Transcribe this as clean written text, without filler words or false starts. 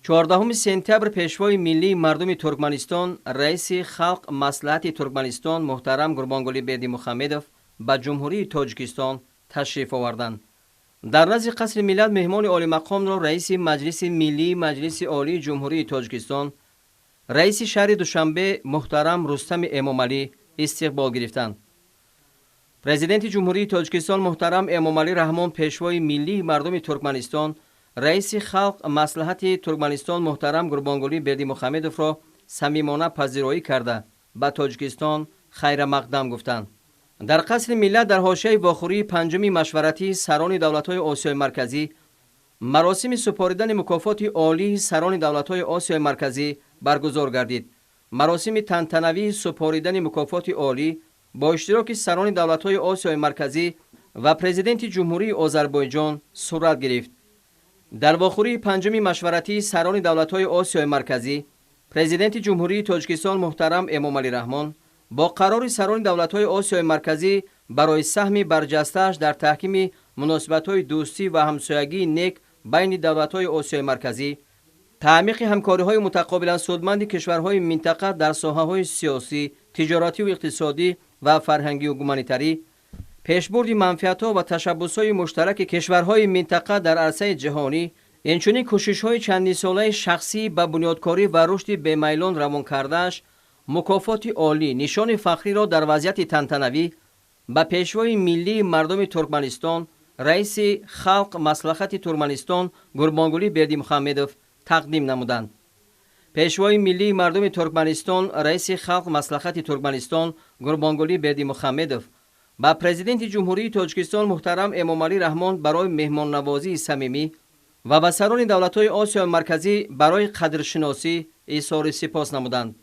14 سپتامبر پیشوای ملی مردم ترکمنستان رئیس خلق مصلحت ترکمنستان محترم قربانقلی بردیمخمدov به جمهوری تاجیکستان تشریف آوردند. در نزد قصر ملت مهمان عالی مقام را رئیس مجلس ملی مجلس عالی جمهوری تاجیکستان رئیس شهر دوشنبه محترم رستم امامعلی استقبال گرفتند. پرزیدنت جمهوری تاجیکستان محترم امامعلی رحمان پیشوای ملی مردم ترکمنستان رئیس خلق مصلحت ترکمنستان محترم قربانقلی بردیمخمدov را صمیمانه پذیرایی کرده به تاجیکستان خیر مقدم گفتند. در قصر ملت در حاشیه واخوری پنجمی مشورتی سران دولت‌های آسیای مرکزی مراسم سپاریدن مکافات عالی سران دولت‌های آسیای مرکزی برگزار گردید. مراسم تنتنوی سپاریدن مکافات عالی با اشتراک سران دولت‌های آسیای مرکزی و پرزیدنت جمهوری آذربایجان صورت گرفت. در واخوری پنجمی مشورتی سران دولت‌های آسیای مرکزی پرزیدنت جمهوری تاجیکستان محترم امامعلی رحمان با قرار سران دولت‌های آسیای مرکزی برای سهم برجسته‌اش در تحکیم مناسبت‌های دوستی و همسایگی نیک بین دولت‌های آسیای مرکزی، تعمیق همکاری‌های متقابلا سودمند کشورهای منطقه در ساحه‌های سیاسی، تجارتی و اقتصادی و فرهنگی و گومانیتری، پیشبرد منفعت‌ها و تشبس‌های مشترک کشورهای منطقه در عرصه جهانی، اینچنین کوشش‌های چندین ساله شخصی به بنیادکاری و رشد بی‌میلان روان کرده‌اش مکافات عالی نشان فخری را در وضعیت تنتنوی به پیشوای ملی مردم ترکمنستان رئیس خلق مصلحت ترکمنستان قربانقلی بردیمخمدov تقدیم نمودند. پیشوای ملی مردم ترکمنستان رئیس خلق مصلحت ترکمنستان قربانقلی بردیمخمدov با پرزیدنت جمهوری تاجیکستان محترم امامعلی رحمان برای مهمان نوازی صمیمی و به سران دولت‌های آسیا مرکزی برای قدرشناسی اظهار سپاس نمودند.